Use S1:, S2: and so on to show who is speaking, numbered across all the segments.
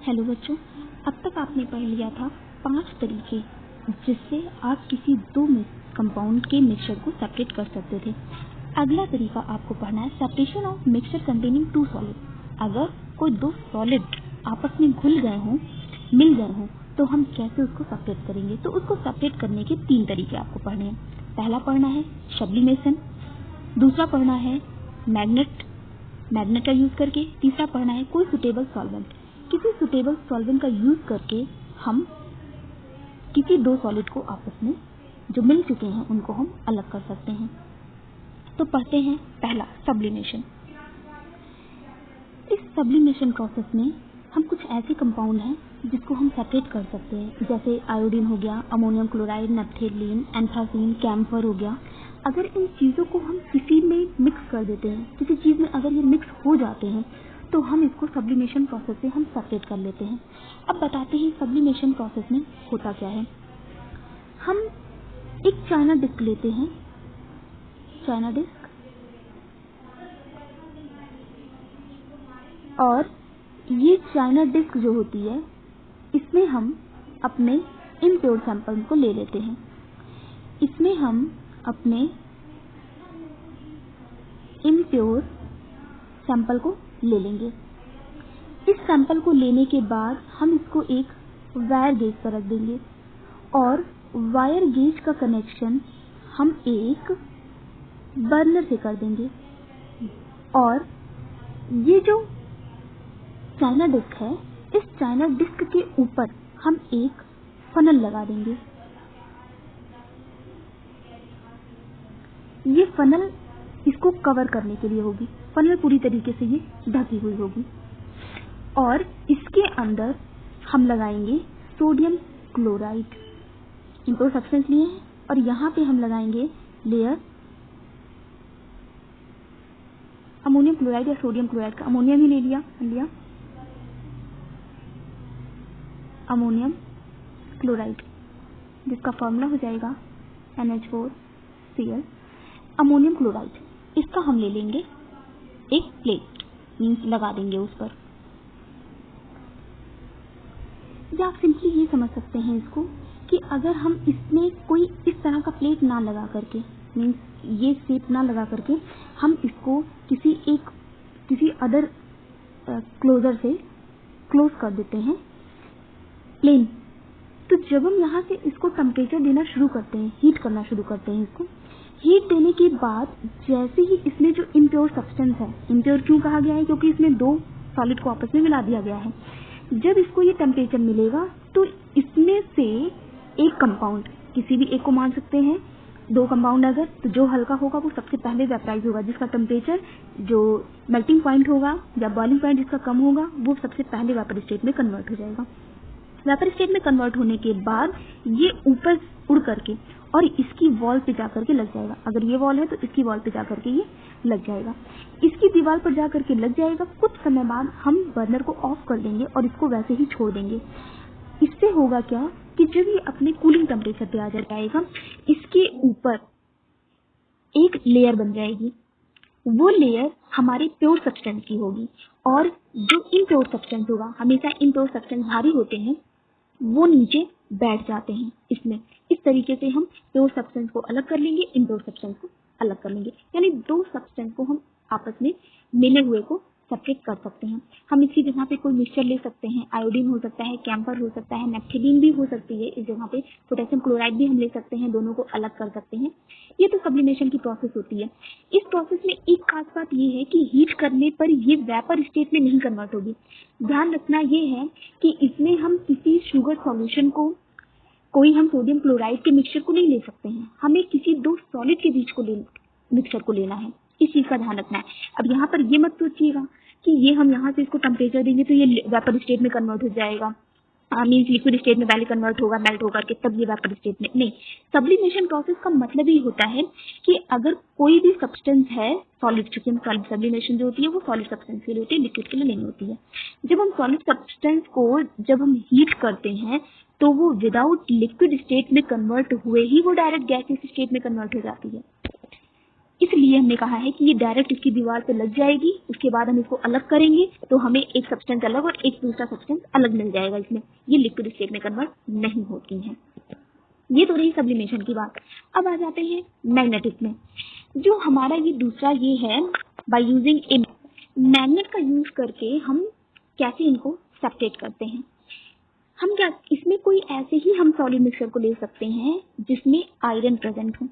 S1: Hello बच्चों, अब तक आपने पढ़ लिया था 5 तरीके जिससे आप किसी दो कंपाउंड के मिक्सचर को सेपरेट कर सकते थे। अगला तरीका आपको पढ़ना है separation of mixture containing two solid. अगर कोई दो सॉलिड आपस में घुल गए हों, मिल गए हों, तो हम कैसे उसको सेपरेट करेंगे। तो उसको सेपरेट करने के 3 तरीके आपको पढ़ने हैं। पहला पढ़ना है सब्लिमेशन, दूसरा पढ़ना है मैग्नेट का यूज करके, तीसरा पढ़ना है कोई सुटेबल सॉल्वेंट। किसी सुटेबल सॉल्वेंट का यूज करके हम किसी दो सॉलिड को आपस में जो मिल चुके हैं उनको हम अलग कर सकते हैं। तो पढ़ते हैं पहला सब्लिमेशन। इस सब्लिमेशन प्रोसेस में हम कुछ ऐसे कंपाउंड हैं जिसको हम सेपरेट कर सकते हैं, जैसे आयोडीन हो गया, ammonium chloride, naphthalene, anthracene, camphor हो गया। अगर इन चीज़ों को हम किसी में मिक्स कर देते हैं, किसी चीज़ में अगर ये मिक्स हो जाते हैं तो हम इसको सब्लिमेशन प्रोसेस से हम सेपरेट कर लेते हैं। अब बताते हैं सब्लिमेशन प्रोसेस में होता क्या है। हम एक चाइना डिस्क लेते हैं, चाइना डिस्क, और ये चाइना डिस्क जो होती है इसमें हम अपने इम्प्योर सैंपल को ले लेते हैं। इसमें हम अपने इम्प्योर सैंपल को ले लेंगे। इस सैंपल को लेने के बाद हम इसको एक वायर गेज पर रख देंगे और वायर गेज का कनेक्शन हम एक बर्नर से कर देंगे। और ये जो चाइना डिस्क है, इस चाइना डिस्क के ऊपर हम एक फनल लगा देंगे। ये फनल इसको कवर करने के लिए होगी। फनल पूरी तरीके से ये ढकी हुई होगी और इसके अंदर हम लगाएंगे सोडियम क्लोराइड। इनको सब्सटेंस लिए हैं और यहाँ पे हम लगाएंगे लेयर अमोनियम क्लोराइड या सोडियम क्लोराइड का। अमोनियम ही ले लिया अमोनियम क्लोराइड, जिसका फॉर्मूला हो जाएगा NH4Cl। अमोनियम क्लोराइड इसका हम ले लेंगे एक प्लेट, मीन्स लगा देंगे उस पर। या आप सिंपली ये समझ सकते हैं इसको कि अगर हम इसमें कोई इस तरह का प्लेट ना लगा करके, मीन्स ये शेप ना लगा करके हम इसको किसी अदर क्लोजर से क्लोज कर देते हैं प्लेन, तो जब हम यहाँ से इसको टेम्परेचर देना शुरू करते हैं, हीट करना शुरू करते हैं, इसको हीट देने के बाद जैसे ही इसमें जो इम्प्योर सब्सटेंस है, इम्प्योर क्यों कहा गया है, क्योंकि इसमें दो सॉलिड को आपस में मिला दिया गया है। जब इसको ये टेम्परेचर मिलेगा तो इसमें से एक कंपाउंड, किसी भी एक को मान सकते हैं, दो कंपाउंड अगर, तो जो हल्का होगा वो सबसे पहले वेपराइज होगा, जिसका टेम्परेचर जो मेल्टिंग पॉइंट होगा या बॉइलिंग पॉइंट जिसका कम होगा वो सबसे पहले वेपर स्टेट में कन्वर्ट हो जाएगा। वेपर स्टेट में कन्वर्ट होने के बाद ये ऊपर उड़ करके और इसकी वॉल पे जाकर के लग जाएगा। अगर ये वॉल है तो इसकी वॉल पे जाकर के ये लग जाएगा, इसकी दीवार पर जाकर के लग जाएगा। कुछ समय बाद हम बर्नर को ऑफ कर देंगे और इसको वैसे ही छोड़ देंगे। इससे होगा क्या कि जब ये अपने कूलिंग टेम्परेचर पे आ जाएगा, इसके ऊपर एक लेयर बन जाएगी। वो लेयर हमारे प्योर सब्सटेंस की होगी और जो इम्प्योर सब्सटेंस होगा, हमेशा इम्प्योर सब्सटेंस भारी होते हैं, वो नीचे बैठ जाते हैं इसमें। इस तरीके से हम प्योर सब्सटेंस को अलग कर लेंगे, इम्प्योर सब्सटेंस को अलग कर लेंगे, यानी दो सब्सटेंस को हम आपस में मिले हुए को सेपरेट कर सकते हैं। हम इसकी जगह पे कोई मिक्सचर ले सकते हैं, आयोडीन हो सकता है, कैम्फर हो सकता है, नैप्थेलीन भी हो सकती है, इस जगह पे पोटेशियम क्लोराइड भी हम ले सकते हैं, दोनों को अलग कर सकते हैं। ये तो सब्लिमेशन की प्रोसेस होती है। इस प्रोसेस में एक खास बात ये है कि हीट करने पर ये वेपर स्टेट में नहीं कन्वर्ट होगी। ध्यान रखना ये है कि इसमें हम किसी शुगर सॉल्यूशन को, कोई हम सोडियम क्लोराइड के मिक्सचर को नहीं ले सकते हैं, हमें किसी दो सॉलिड के बीच को मिक्सचर को लेना है। इस चीज का ध्यान रखना है। अब यहाँ पर ये मत सोचिएगा कि ये हम यहाँ से इसको टेम्परेचर देंगे तो ये वेपर स्टेट में कन्वर्ट हो जाएगा, मीन्स लिक्विड स्टेट में पहले कन्वर्ट होगा, मेल्ट होकर के तब ये वेपर स्टेट में नहीं। सब्लिमेशन प्रोसेस का मतलब ही होता है कि अगर कोई भी सब्सटेंस है सॉलिड, चूंकि सॉलिड सब्लिमेशन जो होती है वो सॉलिड सब्सटेंस के लिए होती है, लिक्विड के लिए नहीं होती है। जब हम सॉलिड सब्सटेंस को जब हम हीट करते हैं तो वो विदाउट लिक्विड स्टेट में कन्वर्ट हुए ही वो डायरेक्ट गैसियस स्टेट में कन्वर्ट हो जाती है। इसलिए हमने कहा है कि ये डायरेक्ट इसकी दीवार पे लग जाएगी, उसके बाद हम इसको अलग करेंगे तो हमें एक सब्सटेंस अलग और एक दूसरा सब्सटेंस अलग मिल जाएगा। इसमें ये लिक्विड स्टेट में कन्वर्ट नहीं होती हैं। ये तो रही सब्लिमेशन की बात। अब आ जाते हैं मैग्नेटिक में। जो हमारा ये दूसरा ये है, बाय यूजिंग ए मैग्नेट का यूज करके हम कैसे इनको सेपरेट करते हैं। हम क्या इसमें कोई ऐसे ही हम सॉलिड मिक्सचर को ले सकते हैं जिसमें आयरन प्रेजेंट हो,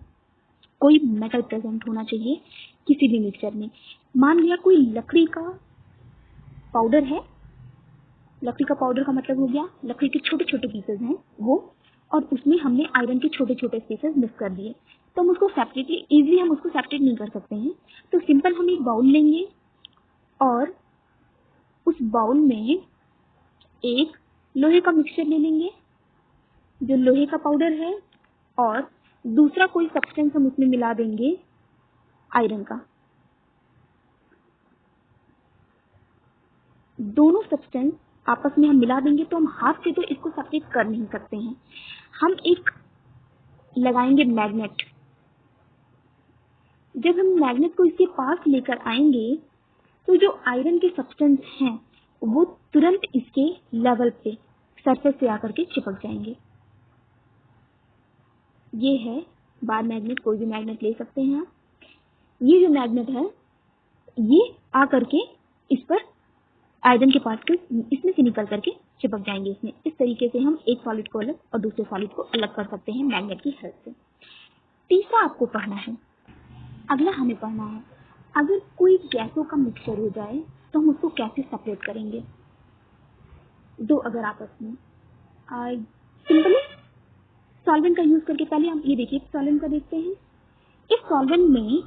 S1: कोई मेटल प्रेजेंट होना चाहिए किसी भी मिक्सचर में। मान लिया कोई लकड़ी का पाउडर है, लकड़ी का पाउडर का मतलब हो गया लकड़ी के छोटे छोटे पीसेस हैं वो, और उसमें हमने आयरन के छोटे छोटे पीसेस मिक्स कर दिए, तो हम उसको सेपरेटली इजीली हम उसको सेपरेट नहीं कर सकते हैं। तो सिंपल हम एक बाउल लेंगे और उस बाउल में एक लोहे का मिक्सचर ले लेंगे जो लोहे का पाउडर है, और दूसरा कोई सब्सटेंस हम उसमें मिला देंगे आयरन का। दोनों सब्सटेंस आपस में हम मिला देंगे तो हम हाथ से तो इसको सेपरेट कर नहीं सकते हैं। हम एक लगाएंगे मैग्नेट। जब हम मैग्नेट को इसके पास लेकर आएंगे तो जो आयरन के सब्सटेंस हैं वो तुरंत इसके लेवल पे सरफेस से आकर के चिपक जाएंगे। ये है बार मैग्नेट, कोई भी मैग्नेट ले सकते हैं आप। ये जो मैग्नेट है ये आकर के इस पर आयरन के पार्टिकल इसमें से निकल करके चिपक जाएंगे इसमें। इस तरीके से हम एक सॉलिड को अलग और दूसरे सॉलिड को अलग कर सकते हैं मैग्नेट की हेल्प से। तीसरा आपको पढ़ना है, अगला हमें पढ़ना है अगर कोई गैसों का मिक्सचर हो जाए तो हम उसको कैसे सेपरेट करेंगे। दो अगर आपस में सिंपली सॉल्वेंट का यूज करके, पहले हम ये देखिए सॉल्वेंट का देखते हैं। इस सॉल्वेंट में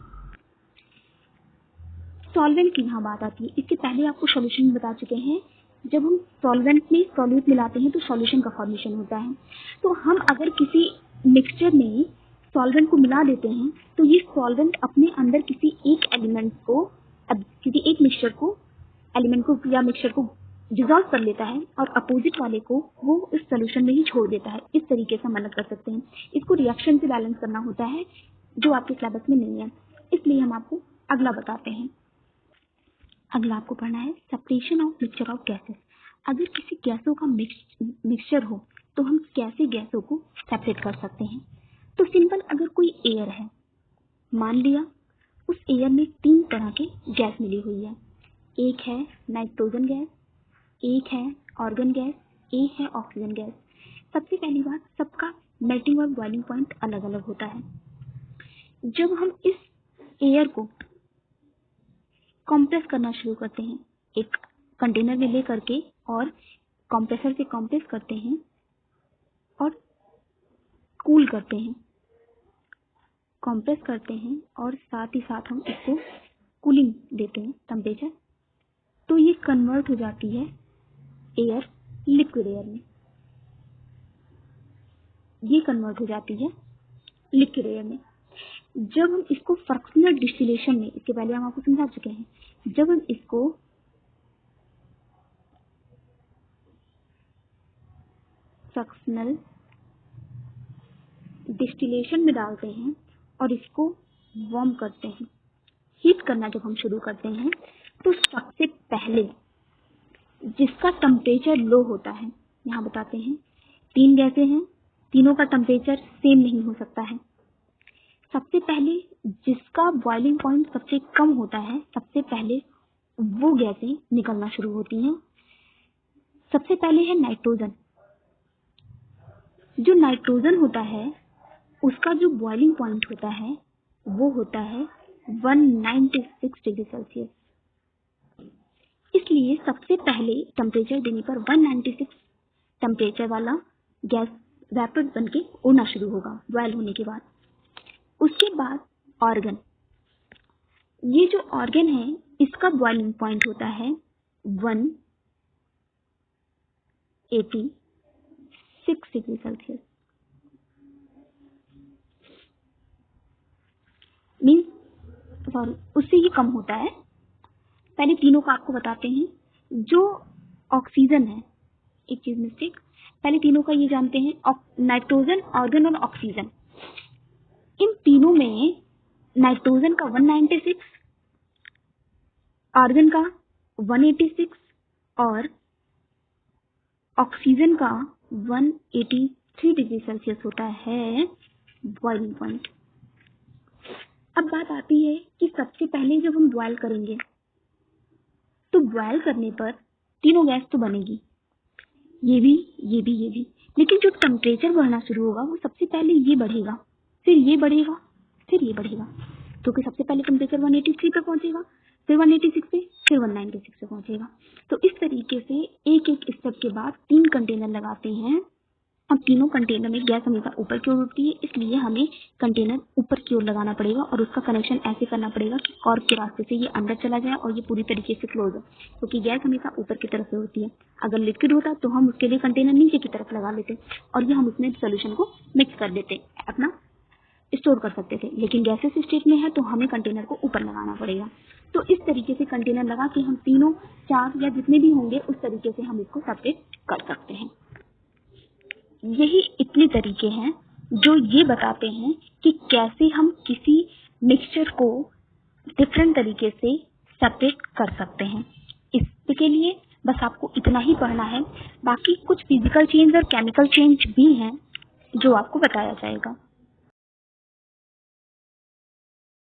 S1: सॉल्वेंट की यहाँ बात आती है, इसके पहले आपको सॉल्यूशन बता चुके हैं। जब हम सॉल्वेंट में सॉल्यूट मिलाते हैं तो सॉल्यूशन का फॉर्मेशन होता है। तो हम अगर किसी मिक्सचर में सॉल्वेंट को मिला देते हैं तो ये सॉल्वेंट अपने अंदर किसी एक एलिमेंट को, किसी एक मिक्सचर को, एलिमेंट को या मिक्सचर को डिसॉल्व कर लेता है और अपोजिट वाले को वो इस सोल्यूशन में ही छोड़ देता है। इस तरीके से हम अलग कर सकते हैं। इसको रिएक्शन से बैलेंस करना होता है जो आपके सिलेबस में नहीं है, इसलिए हम आपको अगला बताते हैं। अगला आपको पढ़ना है separation of mixture of gases. अगर किसी गैसों का मिक्सचर हो तो हम कैसे गैसों को सेपरेट कर सकते हैं। तो सिंपल, अगर कोई एयर है, मान लिया उस एयर में 3 तरह के गैस मिली हुई है। एक है नाइट्रोजन गैस, एक है आर्गन गैस, एक है ऑक्सीजन गैस। सबसे पहली बात, सबका मेल्टिंग और बॉइलिंग पॉइंट अलग अलग होता है। जब हम इस एयर को कंप्रेस करना शुरू करते हैं, एक कंटेनर में ले करके और कंप्रेसर से कंप्रेस करते हैं और कूल करते हैं, कंप्रेस करते हैं और साथ ही साथ हम इसको कूलिंग देते हैं टेम्परेचर, तो ये कन्वर्ट हो जाती है एयर लिक्विड एयर में। ये कन्वर्ट हो जाती है लिक्विड एयर में। जब हम इसको फ्रैक्शनल डिस्टिलेशन में, इसके पहले हम आपको समझा चुके हैं, जब हम इसको फ्रैक्शनल डिस्टिलेशन में डालते हैं और इसको वार्म करते हैं, हीट करना जब हम शुरू करते हैं, तो सबसे पहले जिसका टेम्परेचर लो होता है, यहाँ बताते हैं 3 गैसें हैं, तीनों का टेम्परेचर सेम नहीं हो सकता है। सबसे पहले जिसका बॉइलिंग पॉइंट सबसे कम होता है, सबसे पहले वो गैसें निकलना शुरू होती हैं। सबसे पहले है नाइट्रोजन। जो नाइट्रोजन होता है उसका जो बॉइलिंग पॉइंट होता है वो होता है 196 डिग्री सेल्सियस। इसलिए सबसे पहले टेम्परेचर देने पर 196 टेम्परेचर वाला गैस वेपर बन के उड़ना शुरू होगा बॉयल होने के बाद। उसके बाद ऑर्गन, ये जो ऑर्गन है इसका बॉइलिंग पॉइंट होता है 186 डिग्री सेल्सियस, मीन्स सॉरी उससे ही कम होता है। पहले तीनों का आपको बताते हैं। जो ऑक्सीजन है, एक चीज मिस्टेक, पहले तीनों का ये जानते हैं, नाइट्रोजन, ऑर्गन और ऑक्सीजन। इन तीनों में नाइट्रोजन का 196, आर्गन का 186 और ऑक्सीजन का 183 डिग्री सेल्सियस होता है बॉइलिंग पॉइंट। अब बात आती है कि सबसे पहले जब हम बॉयल करेंगे तो बॉयल करने पर तीनों गैस तो बनेगी, ये भी, लेकिन जो टेम्परेचर बढ़ना शुरू होगा वो सबसे पहले ये बढ़ेगा, फिर ये बढ़ेगा, फिर ये बढ़ेगा, क्योंकि सबसे पहले टेम्परेचर 183 पे पहुंचेगा, फिर 186 पे, फिर 196 पे पहुंचेगा। तो इस तरीके से एक एक स्टेप के बाद 3 कंटेनर लगाते हैं। अब तीनों कंटेनर में गैस हमेशा ऊपर की ओर उठती है, इसलिए हमें कंटेनर ऊपर की ओर लगाना पड़ेगा और उसका कनेक्शन ऐसे करना पड़ेगा कि कॉर्क के रास्ते से ये अंदर चला जाए और ये पूरी तरीके से क्लोज हो, क्योंकि गैस हमेशा ऊपर की तरफ से होती है। अगर लिक्विड होता तो हम उसके लिए कंटेनर नीचे की तरफ लगा लेते और ये हम उसमें सोल्यूशन को मिक्स कर देते, अपना स्टोर कर सकते थे, लेकिन गैसेस स्टेट में है तो हमें कंटेनर को ऊपर लगाना पड़ेगा। तो इस तरीके से कंटेनर लगा के हम तीनों, 4 या जितने भी होंगे उस तरीके से हम इसको सेपरेट कर सकते हैं। यही इतने तरीके हैं जो ये बताते हैं कि कैसे हम किसी मिक्सचर को डिफरेंट तरीके से सेपरेट कर सकते हैं। इसके लिए बस आपको इतना ही पढ़ना है, बाकी कुछ फिजिकल चेंज और केमिकल चेंज भी हैं जो आपको बताया जाएगा।